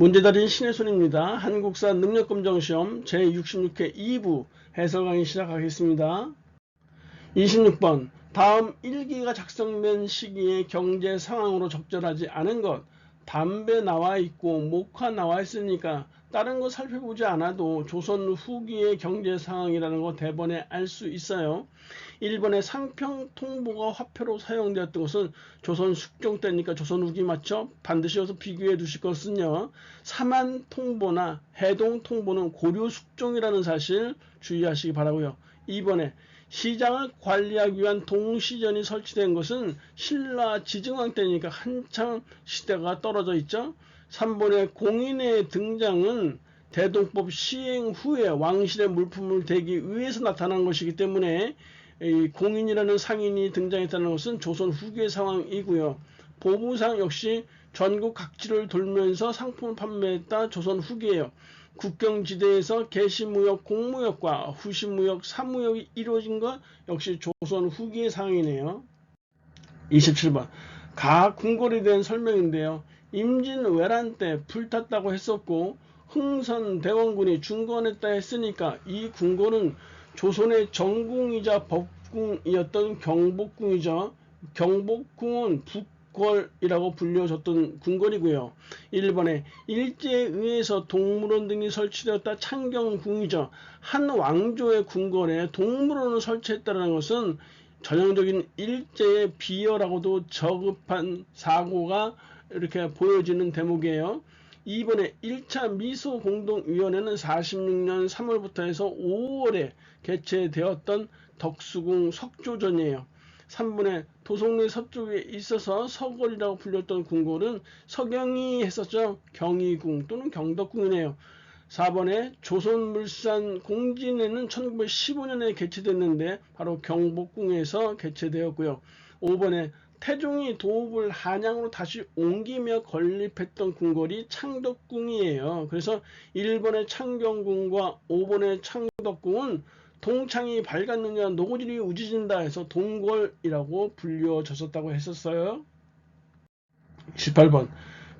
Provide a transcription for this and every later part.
문제달인 신의 손입니다. 한국사 능력검정시험 제66회 2부 해설 강의 시작하겠습니다. 26번 다음 일기가 작성된 시기에 경제 상황으로 적절하지 않은 것. 담배 나와 있고 목화 나와 있으니까 다른 거 살펴보지 않아도 조선 후기의 경제 상황이라는 거 대번에 알 수 있어요. 1번에 상평통보가 화폐로 사용되었던 것은 조선 숙종 때니까 조선 후기 맞죠? 반드시 여기서 비교해 두실 것은요. 사만통보나 해동통보는 고려 숙종이라는 사실 주의하시기 바라고요. 2번에 시장을 관리하기 위한 동시전이 설치된 것은 신라 지증왕 때니까 한참 시대가 떨어져 있죠. 3번의 공인의 등장은 대동법 시행 후에 왕실의 물품을 대기 위해서 나타난 것이기 때문에 이 공인이라는 상인이 등장했다는 것은 조선 후기의 상황이고요. 보부상 역시 전국 각지를 돌면서 상품을 판매했다 조선 후기예요. 국경지대에서 개시무역, 공무역과 후시무역, 사무역이 이루어진 것 역시 조선 후기의 상황이네요. 27번 가궁궐에 대한 설명인데요. 임진왜란 때 불탔다고 했었고 흥선대원군이 중건했다 했으니까 이 궁궐은 조선의 정궁이자 법궁이었던 경복궁이죠. 경복궁은 북궐이라고 불려졌던 궁궐이고요. 1번에 일제에 의해서 동물원 등이 설치되었다 창경궁이죠. 한 왕조의 궁궐에 동물원을 설치했다는 것은 전형적인 일제의 비열하고도 저급한 사고가 이렇게 보여지는 대목이에요. 2번에 1차 미소공동위원회는 46년 3월부터 해서 5월에 개최되었던 덕수궁 석조전이에요. 3번에 도성리 서쪽에 있어서 서궐이라고 불렸던 궁궐은 서경이 했었죠. 경희궁 또는 경덕궁이네요. 4번에 조선물산 공진회는 1915년에 개최됐는데 바로 경복궁에서 개최되었고요. 5번에 태종이 도읍을 한양으로 다시 옮기며 건립했던 궁궐이 창덕궁이에요. 그래서 1번의 창경궁과 5번의 창덕궁은 동창이 밝았느냐 노고질이 우지진다 해서 동궐이라고 불려졌었다고 했었어요. 18번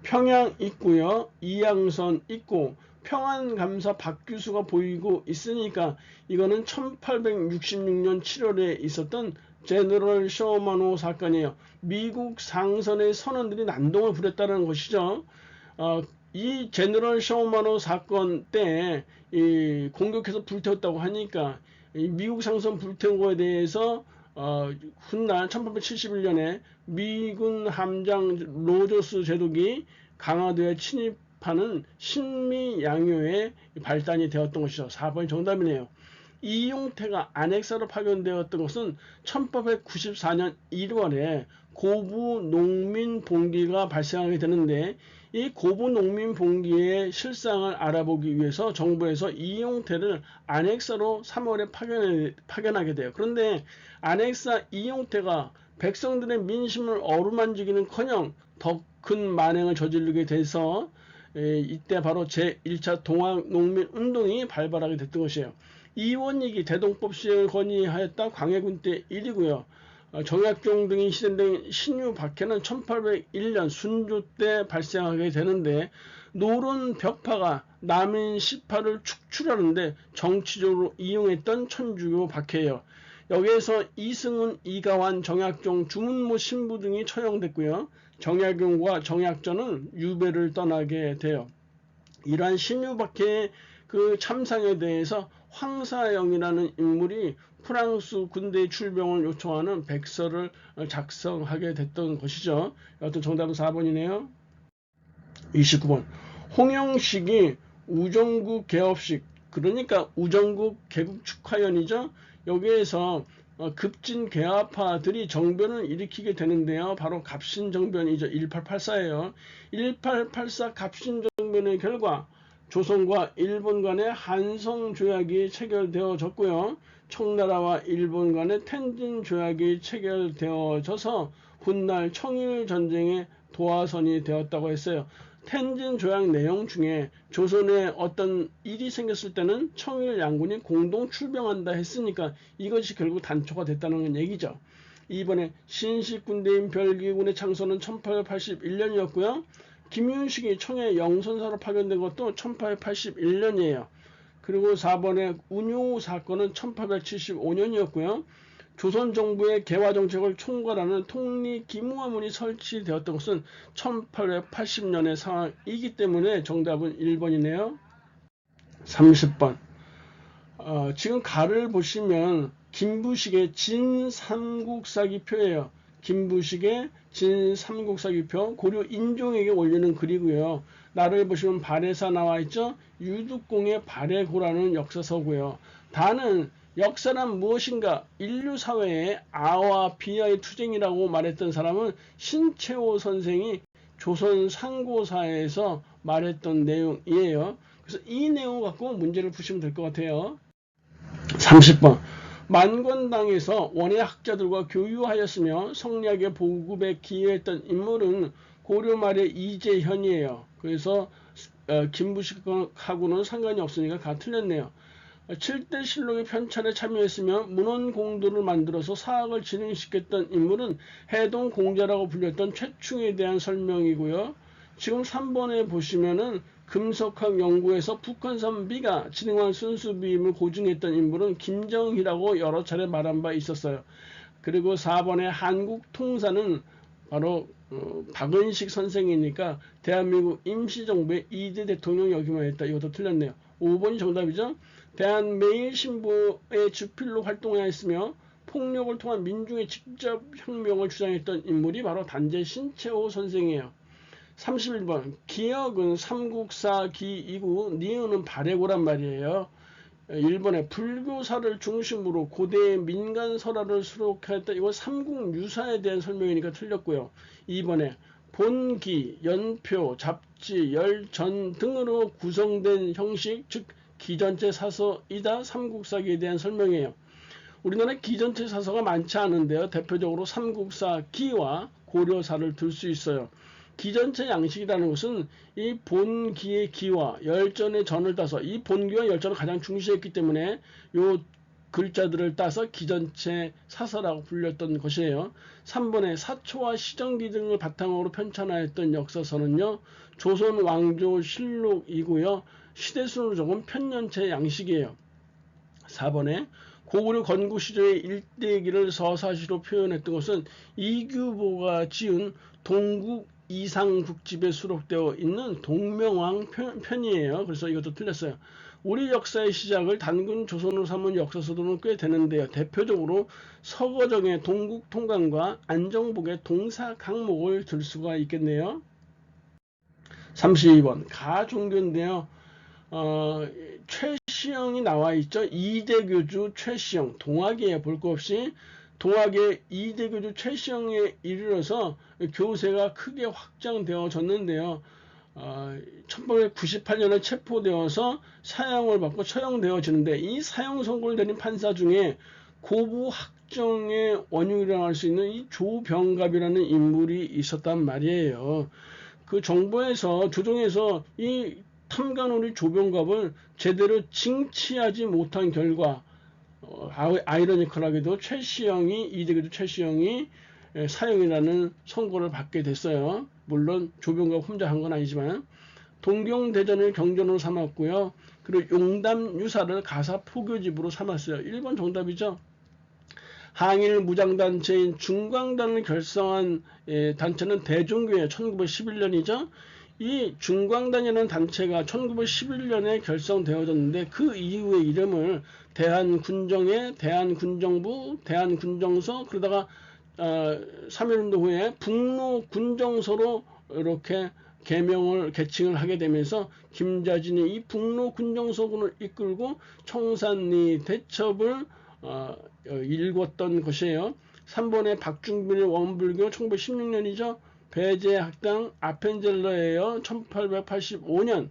평양 있고요. 이양선 있고 평안감사 박규수가 보이고 있으니까 이거는 1866년 7월에 있었던 제너럴 셔마노 사건이에요. 미국 상선의 선원들이 난동을 부렸다는 것이죠. 이 제너럴 셔마노 사건 때 공격해서 불태웠다고 하니까 이 미국 상선 불태운 거에 대해서 훗날 1871년에 미군 함장 로저스 제독이 강화도에 침입하는 신미양요의 발단이 되었던 것이죠. 4번이 정답이네요. 이용태가 안핵사로 파견되었던 것은 1894년 1월에 고부 농민 봉기가 발생하게 되는데 이 고부 농민 봉기의 실상을 알아보기 위해서 정부에서 이용태를 안핵사로 3월에 파견하게 돼요. 그런데 안핵사 이용태가 백성들의 민심을 어루만지기는커녕 더 큰 만행을 저지르게 돼서 이때 바로 제1차 동학농민운동이 발발하게 됐던 것이에요. 이원익이 대동법 시행을 건의하였다 광해군 때 일이고요. 정약종 등이 시된된 신유박해는 1801년 순조 때 발생하게 되는데 노론 벽파가 남인 시파를 축출하는데 정치적으로 이용했던 천주교 박해예요. 여기에서 이승훈, 이가환, 정약종, 주문모 신부 등이 처형됐고요. 정약용과 정약전은 유배를 떠나게 돼요. 이러한 신유박해의 그 참상에 대해서 황사영이라는 인물이 프랑스 군대의 출병을 요청하는 백서를 작성하게 됐던 것이죠. 여하튼 정답은 4번이네요. 29번 홍영식이 우정국 개업식, 그러니까 우정국 개국 축하연이죠. 여기에서 급진 개화파들이 정변을 일으키게 되는데요. 바로 갑신정변이죠. 1884예요. 1884 갑신정변의 결과 조선과 일본 간의 한성조약이 체결되어졌고요. 청나라와 일본 간의 텐진조약이 체결되어져서 훗날 청일전쟁의 도화선이 되었다고 했어요. 텐진조약 내용 중에 조선에 어떤 일이 생겼을 때는 청일 양군이 공동 출병한다 했으니까 이것이 결국 단초가 됐다는 얘기죠. 이번에 신식군대인 별기군의 창설은 1881년이었고요. 김윤식이 청해 영선사로 파견된 것도 1881년이에요. 그리고 4번에 운용우 사건은 1875년이었고요. 조선 정부의 개화 정책을 총괄하는 통리기무화문이 설치되었던 것은 1880년의 상황이기 때문에 정답은 1번이네요. 30번. 지금 가를 보시면 김부식의 진삼국사기표예요. 김부식의 진삼국사기표, 고려 인종에게 올리는 글이고요. 나를 보시면 발해사 나와 있죠. 유득공의 발해고라는 역사서고요. 다는 역사란 무엇인가? 인류 사회의 아와 비하의 투쟁이라고 말했던 사람은 신채호 선생이 조선 상고사에서 말했던 내용이에요. 그래서 이 내용 갖고 문제를 푸시면 될 것 같아요. 30번. 만권당에서 원예 학자들과 교유하였으며 성리학의 보급에 기여했던 인물은 고려 말의 이재현이에요. 그래서 김부식하고는 상관이 없으니까 가 틀렸네요. 7대 실록의 편찬에 참여했으며 문헌공도를 만들어서 사학을 진행시켰던 인물은 해동공자라고 불렸던 최충에 대한 설명이고요. 지금 3번에 보시면은 금속학 연구에서 북한산 비가 진흥한 순수비임을 고증했던 인물은 김정희라고 여러 차례 말한 바 있었어요. 그리고 4번에 한국통사는 바로 박은식 선생이니까 대한민국 임시정부의 2대 대통령 역임을 했다. 이것도 틀렸네요. 5번이 정답이죠. 대한매일신보의 주필로 활동하였으며 폭력을 통한 민중의 직접 혁명을 주장했던 인물이 바로 단재 신채호 선생이에요. 31번. 기역은 삼국사 기이고 니은은 발해고란 말이에요. 1번에 불교사를 중심으로 고대의 민간설화를 수록하였다. 이거 삼국유사에 대한 설명이니까 틀렸고요. 2번에 본기, 연표, 잡지, 열전 등으로 구성된 형식, 즉 기전체 사서이다. 삼국사기에 대한 설명이에요. 우리나라 기전체 사서가 많지 않은데요. 대표적으로 삼국사 기와 고려사를 들 수 있어요. 기전체 양식이라는 것은 이 본기의 기와 열전의 전을 따서 이 본기와 열전을 가장 중시했기 때문에 요 글자들을 따서 기전체 사서라고 불렸던 것이에요. 3번에 사초와 시정기 등을 바탕으로 편찬하였던 역사서는요. 조선 왕조 실록이고요. 시대순으로 적은 편년체 양식이에요. 4번에 고구려 건국 시절의 일대기를 서사시로 표현했던 것은 이규보가 지은 동국 이상국집에 수록되어 있는 동명왕 편이에요. 그래서 이것도 틀렸어요. 우리 역사의 시작을 단군 조선으로 삼은 역사서들은 꽤 되는데요. 대표적으로 서거정의 동국통감과 안정복의 동사강목을 들 수가 있겠네요. 32번 가종교인데요. 최시영이 나와 있죠. 이대교주 최시영, 동학이에요. 볼 거 없이 동학의 이대교주 최시영에 이르러서 교세가 크게 확장되어졌는데요. 1898년에 체포되어서 사형을 받고 처형되어지는데 이 사형 선고를 내린 판사 중에 고부 학정의 원흉이라고 할 수 있는 이 조병갑이라는 인물이 있었단 말이에요. 그 정부에서 조정에서 이 탐관오리 조병갑을 제대로 징치하지 못한 결과 아이러니컬하게도 이대교주 최시영이 사형이라는 선고를 받게 됐어요. 물론 조병갑 혼자 한 건 아니지만 동경대전을 경전으로 삼았고요. 그리고 용담유사를 가사 포교집으로 삼았어요. 1번 정답이죠. 항일 무장단체인 중광단을 결성한 단체는 대종교예요. 1911년이죠. 이 중광단이라는 단체가 1911년에 결성되어졌는데 그 이후의 이름을 대한군정회, 대한군정부, 대한군정서 그러다가 3.1운동 후에 북로군정서로 이렇게 개칭을 하게 되면서 김자진이 이 북로군정서군을 이끌고 청산리 대첩을 일궜던 것이에요. 3번에 박중빈의 원불교 1916년이죠. 배제학당 아펜젤러예요. 1885년.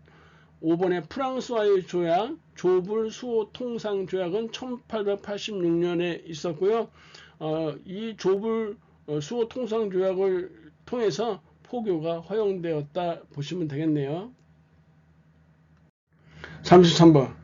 5번에 프랑스와의 조약 조불 수호 통상 조약은 1886년에 있었고요. 이 조불 수호 통상 조약을 통해서 포교가 허용되었다 보시면 되겠네요. 33번.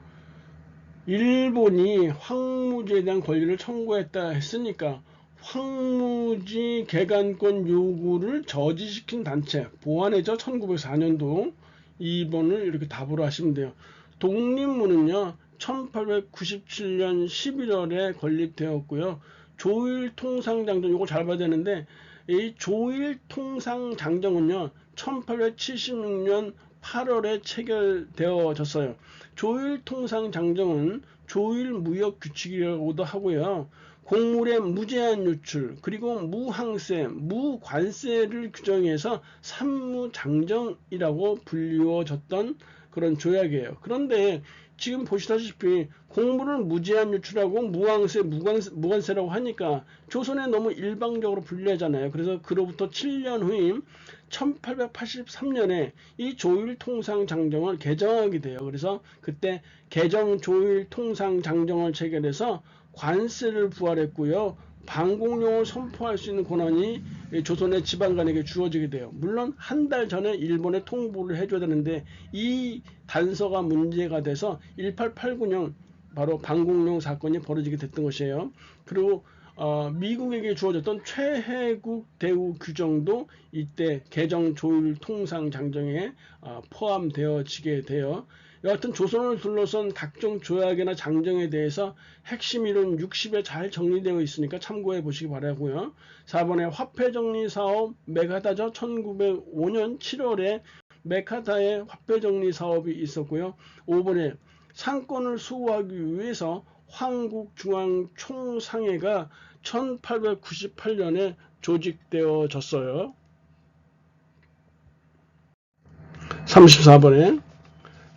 일본이 황무지에 대한 권리를 청구했다 했으니까 황무지 개간권 요구를 저지시킨 단체 보완해죠. 1904년도 2번을 이렇게 답으로 하시면 돼요. 독립문은요 1897년 11월에 건립되었고요. 조일통상장정 이거 잘 봐야 되는데 이 조일통상장정은요 1876년 8월에 체결되어졌어요. 조일통상장정은 조일무역규칙이라고도 하고요. 곡물의 무제한 유출 그리고 무항세, 무관세를 규정해서 산무장정이라고 불리워졌던 그런 조약이에요. 그런데 지금 보시다시피 곡물을 무제한 유출하고 무항세, 무관세라고 하니까 조선에 너무 일방적으로 불리하잖아요. 그래서 그로부터 7년 후인 1883년에 이 조일통상장정을 개정하게 돼요. 그래서 그때 개정 조일통상장정을 체결해서 관세를 부활했고요. 방공용을 선포할 수 있는 권한이 조선의 지방간에게 주어지게 돼요. 물론 한 달 전에 일본에 통보를 해줘야 되는데 이 단서가 문제가 돼서 1889년 바로 방공용 사건이 벌어지게 됐던 것이에요. 그리고 미국에게 주어졌던 최혜국 대우 규정도 이때 개정 조율 통상 장정에 포함되어지게 돼요. 여하튼 조선을 둘러싼 각종 조약이나 장정에 대해서 핵심 이론 60에 잘 정리되어 있으니까 참고해 보시기 바라고요. 4번에 화폐정리사업 메가다죠. 1905년 7월에 메카다의 화폐정리 사업이 있었고요. 5번에 상권을 수호하기 위해서 황국중앙총상회가 1898년에 조직되어졌어요. 34번에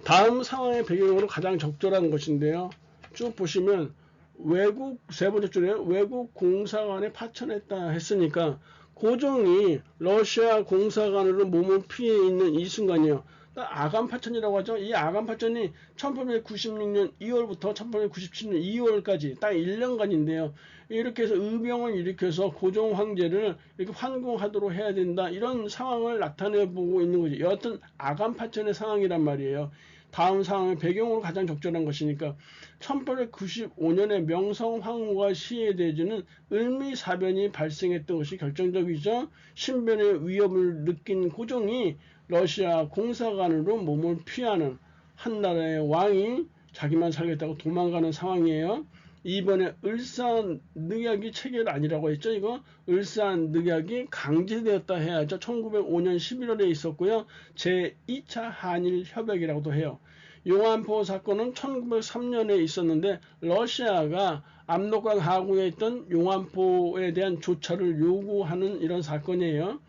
다음 상황의 배경으로 가장 적절한 것인데요. 쭉 보시면 외국 세 번째 줄에 외국 공사관에 파견했다 했으니까 고종이 러시아 공사관으로 몸을 피해 있는 이 순간이요. 아간 파천이라고 하죠. 이 아간 파천이 1896년 2월부터 1897년 2월까지 딱 1년간인데요. 이렇게 해서 의병을 일으켜서 고종 황제를 이렇게 환궁하도록 해야 된다. 이런 상황을 나타내 보고 있는 거죠. 여하튼 아간 파천의 상황이란 말이에요. 다음 상황의 배경으로 가장 적절한 것이니까 1895년에 명성황후가 시해되어지는 을미사변이 발생했던 것이 결정적이죠. 신변의 위협을 느낀 고종이 러시아 공사관으로 몸을 피하는 한 나라의 왕이 자기만 살겠다고 도망가는 상황이에요. 이번에 을사늑약이 체결 아니라고 했죠. 이거 을사늑약이 강제되었다 해야죠. 1905년 11월에 있었고요. 제2차 한일협약이라고도 해요. 용안포 사건은 1903년에 있었는데 러시아가 압록강 하구에 있던 용안포에 대한 조처를 요구하는 이런 사건이에요.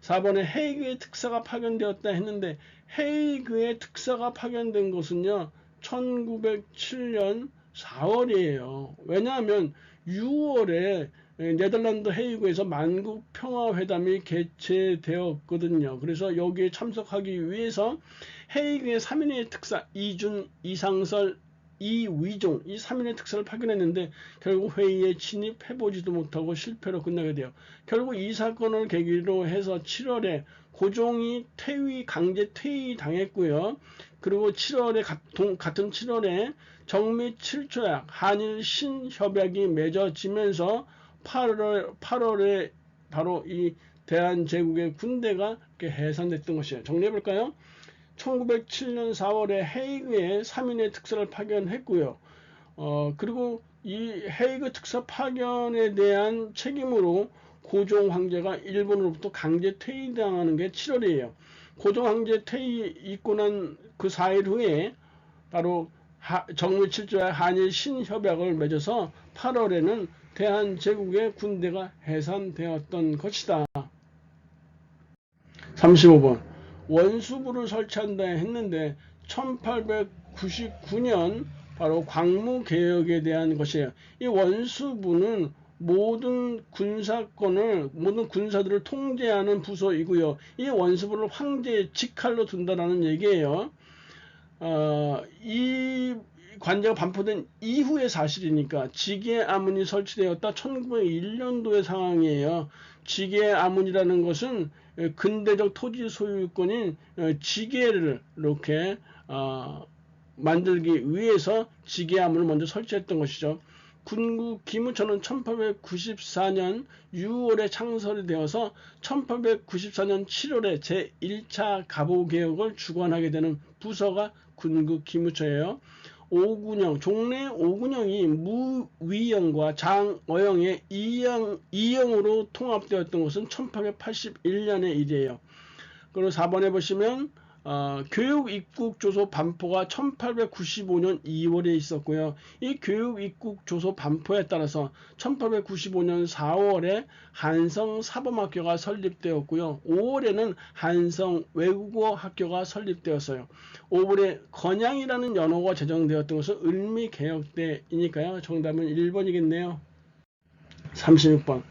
4번에 헤이그의 특사가 파견되었다 했는데 헤이그의 특사가 파견된 것은요 1907년 4월이에요. 왜냐하면 6월에 네덜란드 헤이그에서 만국 평화회담이 개최되었거든요. 그래서 여기에 참석하기 위해서 헤이그의 3인의 특사 이준, 이상설, 이위종 이 3인의 특사를 파견했는데 결국 회의에 진입해보지도 못하고 실패로 끝나게 돼요. 결국 이 사건을 계기로 해서 7월에 고종이 강제 퇴위 당했고요. 그리고 7월에 같은 7월에 정미 7조약 한일 신협약이 맺어지면서 8월에 바로 이 대한제국의 군대가 이렇게 해산됐던 것이에요. 정리해볼까요? 1907년 4월에 헤이그에 3인의 특사를 파견했고요. 그리고 이 헤이그 특사 파견에 대한 책임으로 고종 황제가 일본으로부터 강제 퇴위당하는 게 7월이에요. 고종 황제 퇴위 있고 난 그 4일 후에 바로 정미 7조약 한일 신협약을 맺어서 8월에는 대한제국의 군대가 해산되었던 것이다. 35번 원수부를 설치한다 했는데 1899년 바로 광무개혁에 대한 것이에요. 이 원수부는 모든 군사들을 통제하는 부서이고요. 이 원수부를 황제의 직할로 둔다라는 얘기예요. 이 관제가 반포된 이후의 사실이니까 지계 아문이 설치되었다 1901년도의 상황이에요. 지계 아문이라는 것은 근대적 토지 소유권인 지계를 이렇게 만들기 위해서 지계 아문을 먼저 설치했던 것이죠. 군구 기무처는 1894년 6월에 창설이 되어서 1894년 7월에 제1차 갑오개혁을 주관하게 되는 부서가 군구 기무처예요. 오군영, 종래 오군영이 무위영과 장어영의 이영으로 통합되었던 것은 1881년의 일이에요. 그리고 4번에 보시면 교육입국조서 반포가 1895년 2월에 있었고요. 이 교육입국조서 반포에 따라서 1895년 4월에 한성사범학교가 설립되었고요. 5월에는 한성외국어학교가 설립되었어요. 5월에 건양이라는 연호가 제정되었던 것은 을미개혁 때이니까요. 정답은 1번이겠네요. 36번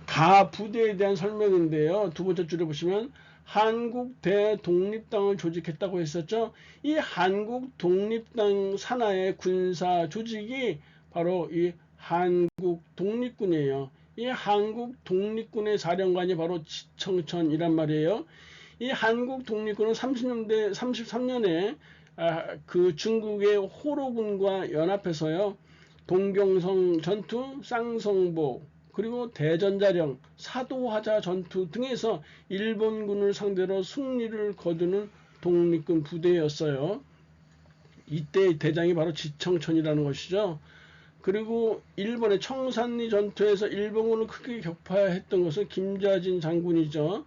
가부대에 대한 설명인데요. 두 번째 줄에 보시면 한국 대독립당을 조직했다고 했었죠. 이 한국 독립당 산하의 군사 조직이 바로 이 한국 독립군이에요. 이 한국 독립군의 사령관이 바로 지청천이란 말이에요. 이 한국 독립군은 33년에 그 중국의 호로군과 연합해서요. 동경성 전투, 쌍성보, 그리고 대전자령, 사도하자 전투 등에서 일본군을 상대로 승리를 거두는 독립군 부대였어요. 이때 대장이 바로 지청천이라는 것이죠. 그리고 일본의 청산리 전투에서 일본군을 크게 격파했던 것은 김자진 장군이죠.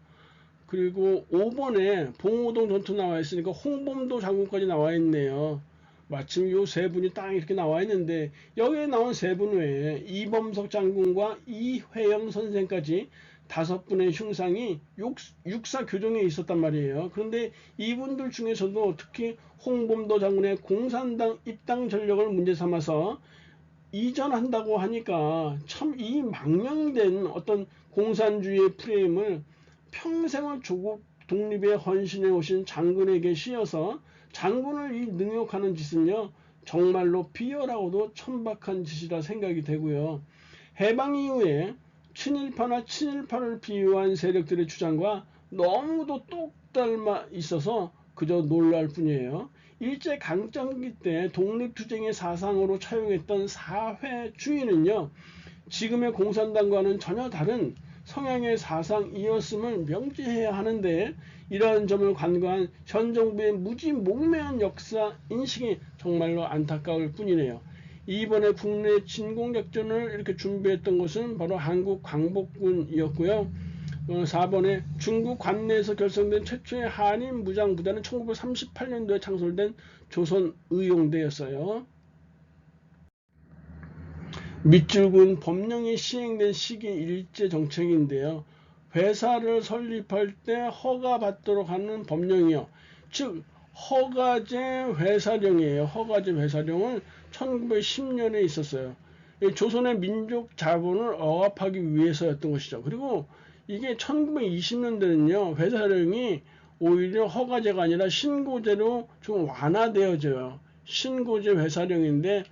그리고 5번에 봉오동 전투 나와 있으니까 홍범도 장군까지 나와 있네요. 마침 요 세 분이 딱 이렇게 나와 있는데 여기에 나온 세 분 외에 이범석 장군과 이회영 선생까지 5분의 흉상이 육사 교정에 있었단 말이에요. 그런데 이분들 중에서도 특히 홍범도 장군의 공산당 입당 전력을 문제 삼아서 이전한다고 하니까 참 이 망령된 어떤 공산주의의 프레임을 평생을 조국 독립에 헌신해 오신 장군에게 씌어서 장군을 이 능욕하는 짓은요 정말로 비열하고도 천박한 짓이라 생각이 되고요. 해방 이후에 친일파나 친일파를 비유한 세력들의 주장과 너무도 똑 닮아 있어서 그저 놀랄 뿐이에요. 일제강점기 때 독립투쟁의 사상으로 차용했던 사회주의는요 지금의 공산당과는 전혀 다른 성향의 사상이었음을 명시해야 하는데 이러한 점을 간과한 현 정부의 무지몽매한 역사 인식이 정말로 안타까울 뿐이네요. 이번에 국내 진공작전을 이렇게 준비했던 것은 바로 한국 광복군이었고요. 4번에 중국 관내에서 결성된 최초의 한인 무장부대는 1938년도에 창설된 조선의용대였어요. 밑줄은 법령이 시행된 시기 일제 정책인데요. 회사를 설립할 때 허가받도록 하는 법령이요. 즉 허가제 회사령이에요. 허가제 회사령을 1910년에 있었어요. 조선의 민족 자본을 억압하기 위해서였던 것이죠. 그리고 이게 1920년대는요. 회사령이 오히려 허가제가 아니라 신고제로 좀 완화되어져요. 신고제 회사령인데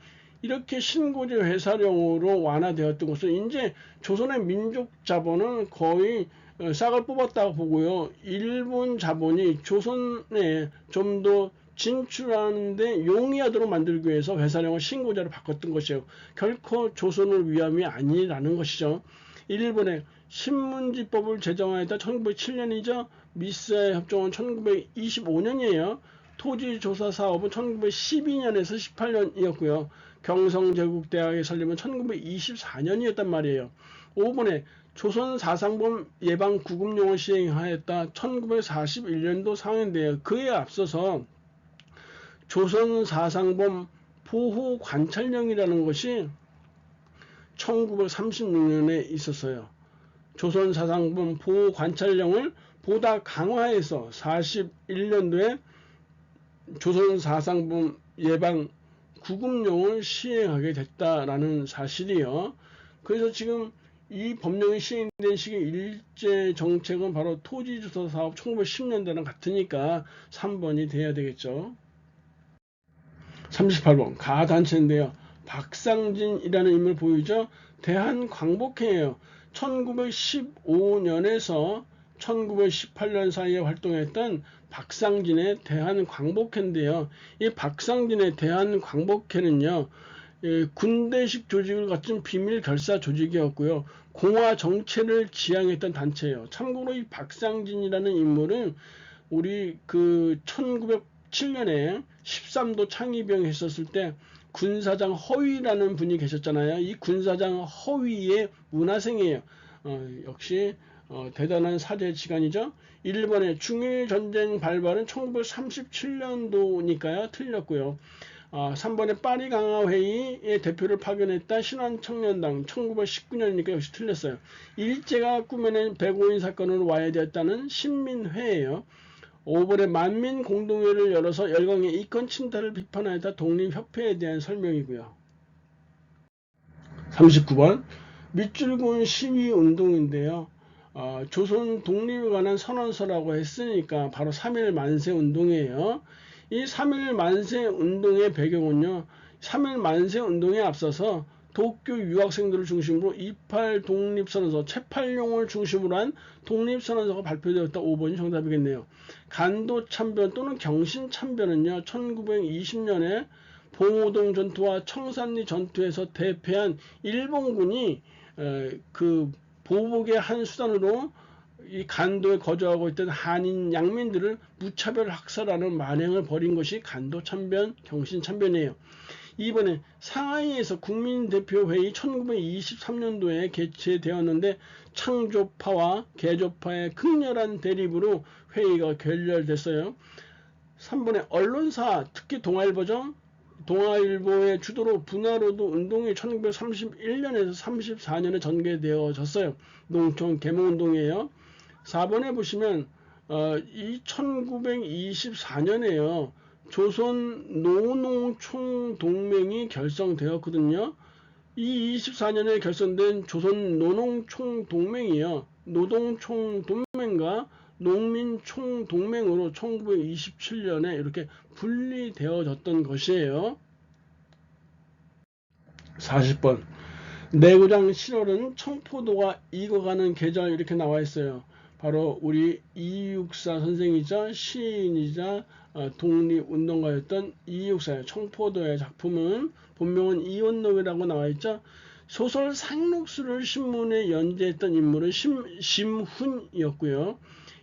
이렇게 신고제 회사령으로 완화되었던 것은 이제 조선의 민족 자본은 거의 싹을 뽑았다고 보고요. 일본 자본이 조선에 좀 더 진출하는데 용이하도록 만들기 위해서 회사령을 신고제로 바꿨던 것이에요. 결코 조선을 위함이 아니라는 것이죠. 일본의 신문지법을 제정하였다 1907년이죠. 미사일 협정은 1925년이에요. 토지조사 사업은 1912년에서 18년이었고요. 경성제국대학의 설립은 1924년이었단 말이에요. 5번에 조선사상범 예방구금령을 시행하였다. 1941년도 상행되어 그에 앞서서 조선사상범 보호관찰령이라는 것이 1936년에 있었어요. 조선사상범 보호관찰령을 보다 강화해서 41년도에 조선사상범 예방 구금령을 시행하게 됐다라는 사실이요. 그래서 지금 이 법령이 시행된 시기 일제 정책은 바로 토지조사 사업 1910년대랑 같으니까 3번이 돼야 되겠죠. 38번 가단체인데요. 박상진이라는 인물 보이죠? 대한광복회예요. 1915년에서 1918년 사이에 활동했던 박상진의 대한광복회인데요. 이 박상진의 대한광복회는요. 군대식 조직을 갖춘 비밀 결사 조직이었고요. 공화 정체를 지향했던 단체예요. 참고로 이 박상진이라는 인물은 우리 그 1907년에 13도 창의병 했었을 때 군사장 허위라는 분이 계셨잖아요. 이 군사장 허위의 문화생이에요. 역시 대단한 사제지간이죠. 1번에 중일전쟁 발발은 1937년도니까요. 틀렸고요. 3번에 파리 강화회의의 대표를 파견했다. 신한청년당 1919년이니까 역시 틀렸어요. 일제가 꾸며낸 백오인 사건으로 와해되었다는 신민회예요. 5번에 만민공동회를 열어서 열강의 이권 침탈을 비판하였다. 독립협회에 대한 설명이고요. 39번 밑줄군 시위운동인데요. 조선 독립에 관한 선언서라고 했으니까 바로 3.1 만세운동이에요. 이 3.1 만세운동의 배경은요. 3.1 만세운동에 앞서서 도쿄 유학생들을 중심으로 28 독립선언서, 채팔룡을 중심으로 한 독립선언서가 발표되었다. 5번이 정답이겠네요. 간도참변 또는 경신참변은요. 1920년에 봉오동 전투와 청산리 전투에서 대패한 일본군이 그 보복의 한 수단으로 이 간도에 거주하고 있던 한인 양민들을 무차별 학살하는 만행을 벌인 것이 간도참변, 경신참변이에요. 이번에 상하이에서 국민대표회의 1923년도에 개최되었는데 창조파와 개조파의 극렬한 대립으로 회의가 결렬됐어요. 3번에 언론사, 특히 동아일보죠. 동아일보의 주도로 분화로드 운동이 1931년에서 34년에 전개되어졌어요. 농촌 계몽운동이에요. 4번에 보시면 이 1924년에요. 조선 노농총동맹이 결성되었거든요. 이 24년에 결성된 조선 노농총동맹이요. 노동총동맹과 농민총동맹으로 1927년에 이렇게 분리되어졌던 것이에요. 40번 내구장 7월은 청포도가 익어가는 계절 이렇게 나와 있어요. 바로 우리 이육사 선생이자 시인이자 독립운동가였던 이육사의 청포도의 작품은 본명은 이원록이라고 나와 있죠. 소설 상록수를 신문에 연재했던 인물은 심훈이었고요.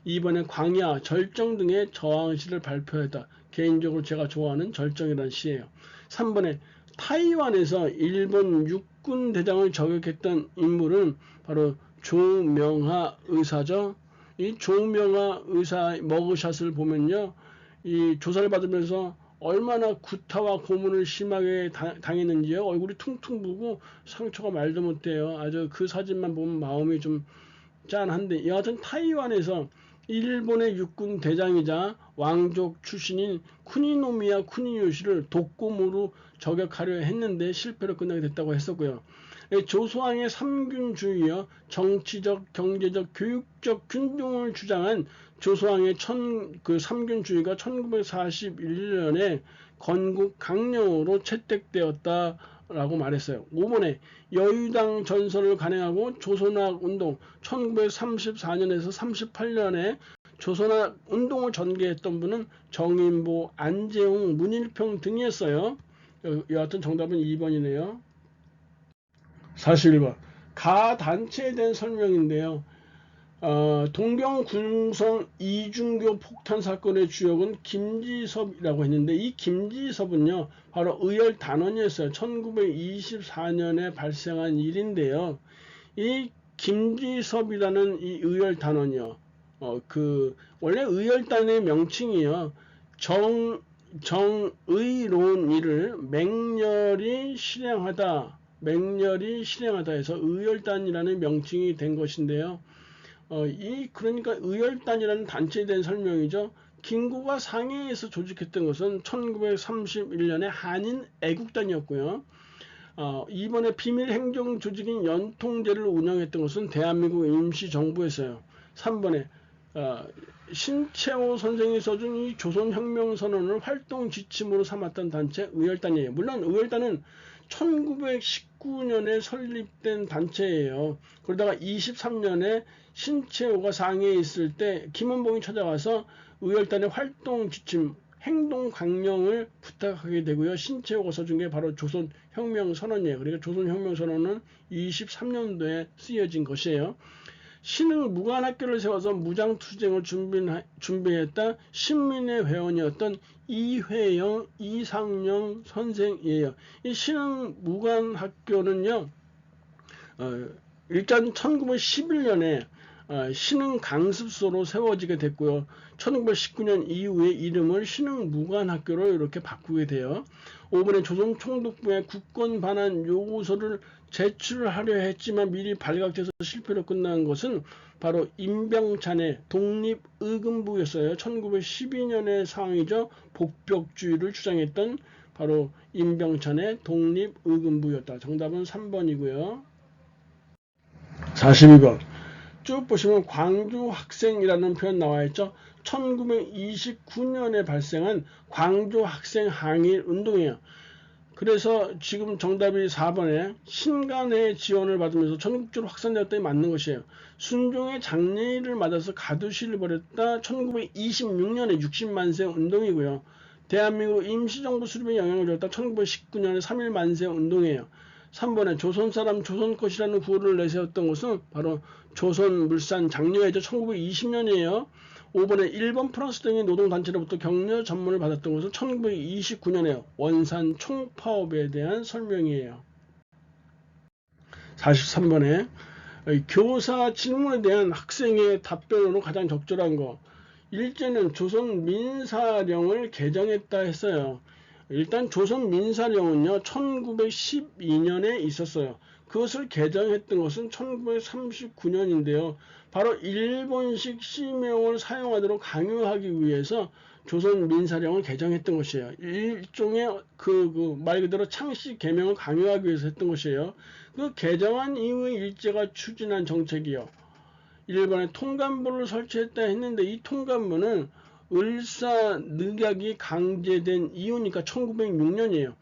이번에 광야, 절정 등의 저항시를 발표했다. 개인적으로 제가 좋아하는 절정이라는 시예요. 3번에 타이완에서 일본 육군 대장을 저격했던 인물은 바로 조명하 의사죠. 이 조명하 의사 머그샷을 보면요. 이 조사를 받으면서 얼마나 구타와 고문을 심하게 당했는지요. 얼굴이 퉁퉁 부고 상처가 말도 못해요. 아주 그 사진만 보면 마음이 좀 짠한데 여하튼 타이완에서 일본의 육군 대장이자 왕족 출신인 쿠니노미야 쿠니요시를 독고무로 저격하려 했는데 실패로 끝나게 됐다고 했었고요. 조소왕의 삼균주의여 정치적, 경제적, 교육적 균등을 주장한 조소왕의 삼균주의가 1941년에 건국 강령으로 채택되었다라고 말했어요. 5번에 여유당 전설을 간행하고 조선학 운동 1934년에서 38년에 조선학 운동을 전개했던 분은 정인보, 안재홍, 문일평 등이었어요. 여하튼 정답은 2번이네요. 41번 가단체에 대한 설명인데요. 동경군성 이중교 폭탄 사건의 주역은 김지섭이라고 했는데 이 김지섭은요 바로 의열단원이었어요. 1924년에 발생한 일인데요. 이 김지섭이라는 이 의열단원이요. 원래 의열단의 명칭이요. 정의로운 일을 맹렬히 실행하다 해서 의열단이라는 명칭이 된 것인데요. 그러니까 의열단이라는 단체에 대한 설명이죠. 김구가 상해에서 조직했던 것은 1931년에 한인 애국단이었고요. 이번에 비밀 행정 조직인 연통제를 운영했던 것은 대한민국 임시정부였어요. 3번에 신채호 선생이 써준 이 조선혁명선언을 활동 지침으로 삼았던 단체 의열단이에요. 물론 의열단은 1919년에 설립된 단체예요. 그러다가 23년에 신채호가 상해에 있을 때 김원봉이 찾아와서 의열단의 활동 지침, 행동 강령을 부탁하게 되고요. 신채호가 써준 게 바로 조선혁명선언이에요. 그러니까 조선혁명선언은 23년도에 쓰여진 것이에요. 신흥 무관학교를 세워서 무장투쟁을 준비했다 신민의 회원이었던 이회영, 이상영 선생이에요. 이 신흥 무관학교는요, 일단 1911년에 신흥 강습소로 세워지게 됐고요. 1919년 이후에 이름을 신흥 무관학교로 이렇게 바꾸게 돼요. 5번에 조선 총독부에 국권 반환 요구서를 제출하려 했지만 미리 발각돼서 실패로 끝난 것은 바로 임병찬의 독립의금부였어요. 1912년의 상황이죠. 복벽주의를 주장했던 바로 임병찬의 독립의금부였다. 정답은 3번이고요. 42번. 쭉 보시면 광주 학생이라는 표현 나와 있죠. 1929년에 발생한 광주 학생 항일 운동이에요. 그래서 지금 정답이 4번에 신간의 지원을 받으면서 전국적으로 확산되었더니 맞는 것이에요. 순종의 장례일을 맞아서 가두시를 벌였다. 1926년에 60만세 운동이고요. 대한민국 임시정부 수립에 영향을 줬다. 1919년에 3.1 만세 운동이에요. 3번에 조선사람 조선것이라는 구호를 내세웠던 것은 바로 조선물산 장려회죠. 1920년이에요. 5번에 일본 프랑스 등의 노동단체로부터 격려 전문을 받았던 것은 1929년에 원산 총파업에 대한 설명이에요. 43번에 교사 질문에 대한 학생의 답변으로 가장 적절한 거. 일제는 조선 민사령을 개정했다 했어요. 일단 조선 민사령은요 1912년에 있었어요. 그것을 개정했던 것은 1939년인데요. 바로 일본식 시명을 사용하도록 강요하기 위해서 조선 민사령을 개정했던 것이에요. 일종의 말 그대로 창씨 개명을 강요하기 위해서 했던 것이에요. 그 개정한 이후에 일제가 추진한 정책이요. 일본에 통감부를 설치했다 했는데 이 통감부는 을사늑약이 강제된 이후니까 1906년이에요.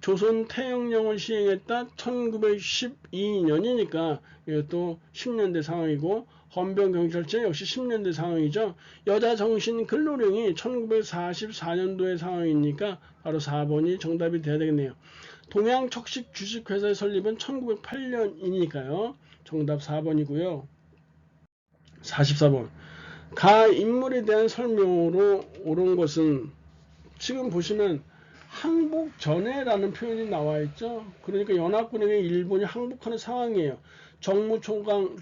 조선 태영령을 시행했다 1912년이니까 이것도 10년대 상황이고 헌병경찰제 역시 10년대 상황이죠. 여자정신근로령이 1944년도의 상황이니까 바로 4번이 정답이 돼야 되겠네요. 동양척식 주식회사의 설립은 1908년이니까요. 정답 4번이고요. 44번. 가 인물에 대한 설명으로 옳은 것은 지금 보시면 항복 전에라는 표현이 나와 있죠. 그러니까 연합군에게 일본이 항복하는 상황이에요. 정무총감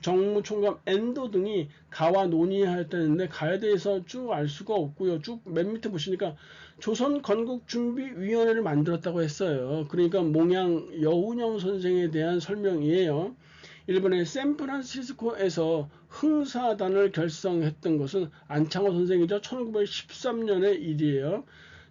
엔도 등이 가와 논의하였다는데 가에 대해서 쭉 알 수가 없고요. 쭉 맨 밑에 보시니까 조선 건국준비위원회를 만들었다고 했어요. 그러니까 몽양 여운형 선생에 대한 설명이에요. 일본의 샌프란시스코에서 흥사단을 결성했던 것은 안창호 선생이죠. 1913년의 일이에요.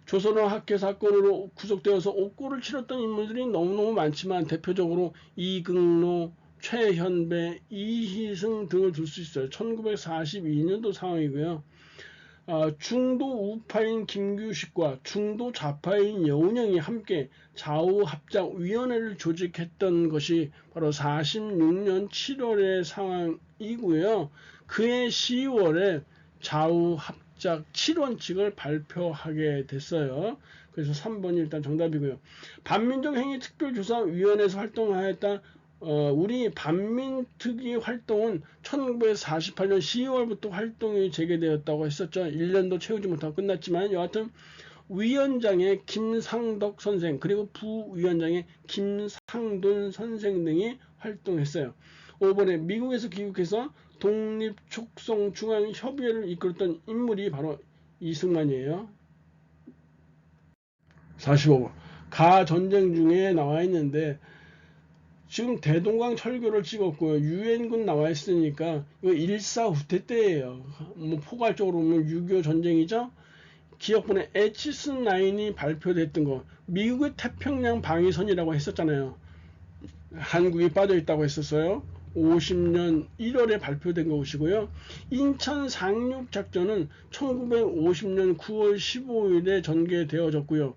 조선어 학회 사건으로 구속되어서 옥고를 치렀던 인물들이 너무너무 많지만 대표적으로 이극로, 최현배, 이희승 등을 들 수 있어요. 1942년도 상황이고요. 중도 우파인 김규식과 중도 좌파인 여운형이 함께 좌우합작위원회를 조직했던 것이 바로 46년 7월의 상황이고요. 그해 10월에 좌우합작 7원칙을 발표하게 됐어요. 그래서 3번이 일단 정답이고요. 반민족행위특별조사위원회에서 활동하였다. 우리 반민특위 활동은 1948년 10월부터 활동이 재개되었다고 했었죠. 1년도 채우지 못하고 끝났지만 여하튼 위원장의 김상덕 선생 그리고 부위원장의 김상돈 선생 등이 활동했어요. 5번에 미국에서 귀국해서 독립촉성중앙협의회를 이끌었던 인물이 바로 이승만이에요. 45번. 가 전쟁 중에 나와 있는데 지금 대동강 철교를 찍었고요. 유엔군 나와 있으니까 이거 1사 후퇴 때예요. 뭐 포괄적으로 보면 6.25 전쟁이죠. 기억본에 에치슨9이 발표됐던 거. 미국의 태평양 방위선이라고 했었잖아요. 한국이 빠져있다고 했었어요. 50년 1월에 발표된 것이고요. 인천 상륙 작전은 1950년 9월 15일에 전개되어졌고요.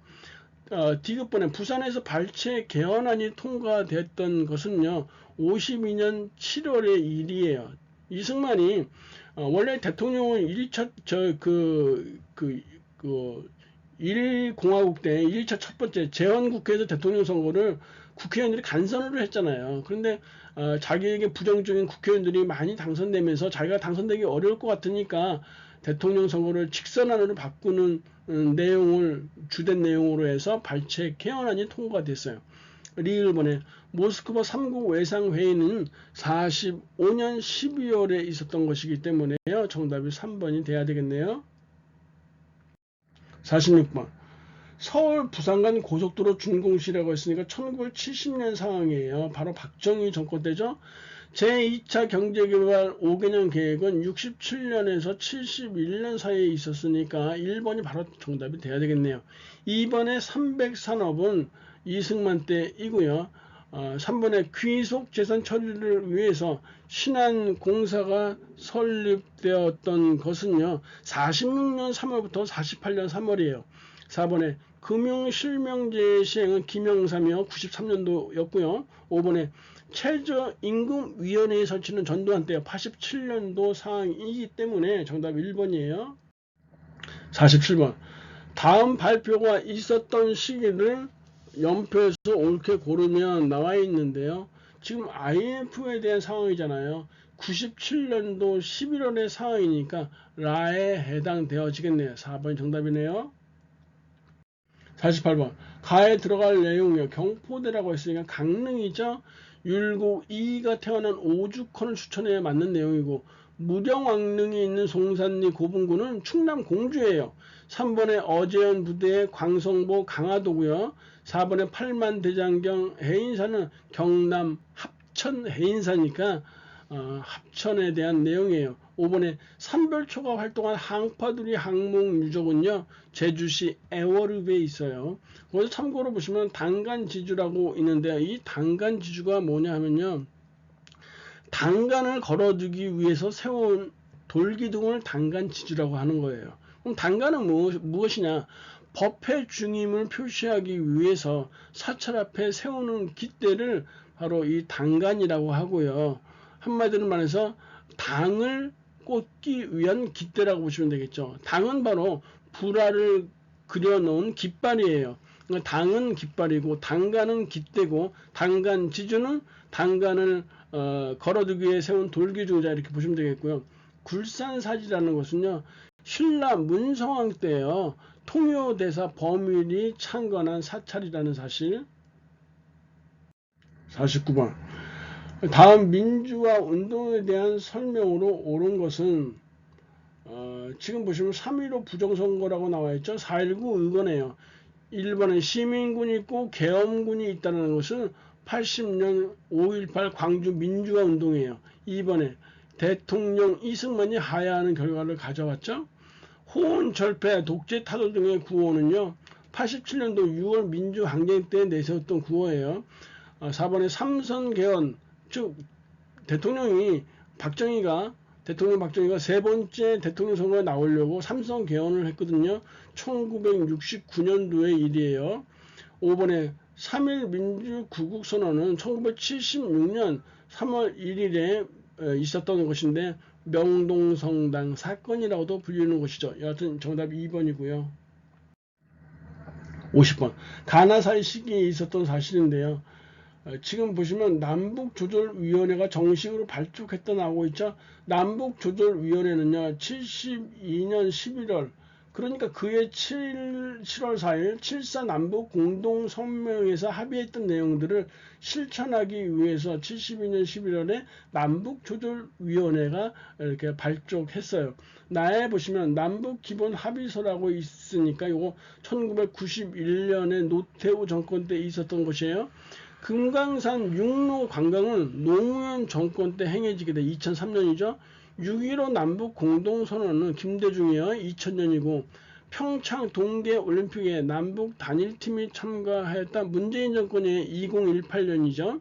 디귿번에 부산에서 발췌 개헌안이 통과됐던 것은요 52년 7월의 일이에요. 이승만이 원래 대통령은 1차 1공화국 때 1차 첫 번째 재헌국회에서 대통령 선거를 국회의원들이 간선으로 했잖아요. 그런데 자기에게 부정적인 국회의원들이 많이 당선되면서 자기가 당선되기 어려울 것 같으니까 대통령 선거를 직선안으로 바꾸는 내용을 주된 내용으로 해서 발췌 개헌안이 통과가 됐어요. 리일본의 모스크바 3국 외상회의는 45년 12월에 있었던 것이기 때문에요. 정답이 3번이 돼야 되겠네요. 46번. 서울 부산 간 고속도로 준공시라고 했으니까 1970년 상황이에요. 바로 박정희 정권 때죠. 제2차 경제개발 5개년 계획은 67년에서 71년 사이에 있었으니까 1번이 바로 정답이 돼야 되겠네요. 2번의 300산업은 이승만 때이고요. 3번의 귀속재산 처리를 위해서 신한공사가 설립되었던 것은요. 46년 3월부터 48년 3월이에요. 4번에 금융실명제 시행은 김영삼이요. 93년도였고요. 5번에 최저임금위원회의 설치는 전두환 때요. 87년도 사항이기 때문에 정답 1번이에요. 47번. 다음 발표가 있었던 시기를 연표에서 옳게 고르면 나와 있는데요. 지금 IMF에 대한 상황이잖아요. 97년도 11월의 상황이니까 라에 해당되어지겠네요. 4번이 정답이네요. 48번. 가에 들어갈 내용이요. 경포대라고 했으니까 강릉이죠. 율곡 2가 태어난 오죽헌을 추천해야 맞는 내용이고 무령왕릉에 있는 송산리 고분군은 충남 공주예요. 3번에 어제현 부대의 광성보 강화도고요. 4번에 팔만대장경 해인사는 경남 합천 해인사니까 합천에 대한 내용이에요. 5번에 산별초가 활동한 항파두리 항목유적은요. 제주시 애월읍에 있어요. 거기서 참고로 보시면 단간지주라고 있는데 이 단간지주가 뭐냐 하면요. 단간을 걸어두기 위해서 세운 돌기둥을 단간지주라고 하는 거예요. 그럼 단간은 무엇이냐? 법회 중임을 표시하기 위해서 사찰 앞에 세우는 깃대를 바로 이 단간이라고 하고요. 한마디로 말해서 당을 꽂기 위한 깃대라고 보시면 되겠죠. 당은 바로 불화를 그려놓은 깃발이에요. 그러니까 당은 깃발이고 단간은 깃대고 단간지주는 단간을 걸어두기 위해 세운 돌기둥자 이렇게 보시면 되겠고요. 굴산사지라는 것은요. 신라 문성왕 때요. 통요대사 범일이 창건한 사찰이라는 사실. 49번. 다음 민주화 운동에 대한 설명으로 옳은 것은 지금 보시면 3.15 부정선거라고 나와있죠. 4.19 의거네요. 1번에 시민군이 있고 계엄군이 있다는 것은 80년 5.18 광주 민주화 운동이에요. 2번에 대통령 이승만이 하야하는 결과를 가져왔죠. 호언절패, 독재 타도 등의 구호는요. 87년도 6월 민주항쟁 때 내세웠던 구호예요. 4번에 삼선개헌, 즉 대통령 박정희가 세 번째 대통령 선거에 나오려고 삼선 개헌을 했거든요. 1969년도의 일이에요. 5번에 3.1 민주구국선언은 1976년 3월 1일에 있었던 것인데 명동성당 사건이라고도 불리는 것이죠. 여하튼 정답이 2번이고요. 50번. 가나사이 시기에 있었던 사실인데요. 지금 보시면 남북조절위원회가 정식으로 발족했다 나오고 있죠. 남북조절위원회는요. 72년 11월 그러니까 그해 7월 4일 7.4 남북 공동성명에서 합의했던 내용들을 실천하기 위해서 72년 11월에 남북조절위원회가 이렇게 발족했어요. 나에 보시면 남북기본합의서라고 있으니까 이거 1991년에 노태우 정권 때 있었던 것이에요. 금강산 육로 관광은 노무현 정권 때 행해지게 돼 2003년이죠. 6.15 남북 공동선언은 김대중이요 2000년이고 평창 동계올림픽에 남북 단일팀이 참가했다 문재인 정권이 2018년이죠.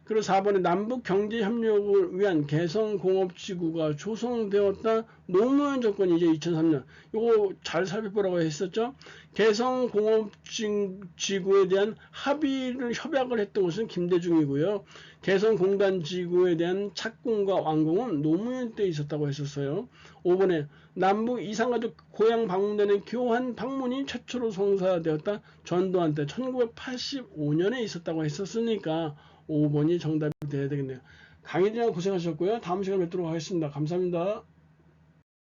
그리고 4번에 남북 경제 협력을 위한 개성공업지구가 조성되었다. 노무현 정권이 이제 2003년. 요거 잘 살펴보라고 했었죠. 개성공업지구에 대한 협약을 했던 것은 김대중이고요. 개성공단지구에 대한 착공과 완공은 노무현 때 있었다고 했었어요. 5번에 남북 이산가족 고향 방문되는 교환 방문이 최초로 성사되었다. 전두환 때 1985년에 있었다고 했었으니까 5번이 정답이 돼야 되겠네요. 강의진양 고생하셨고요. 다음 시간에 뵙도록 하겠습니다. 감사합니다.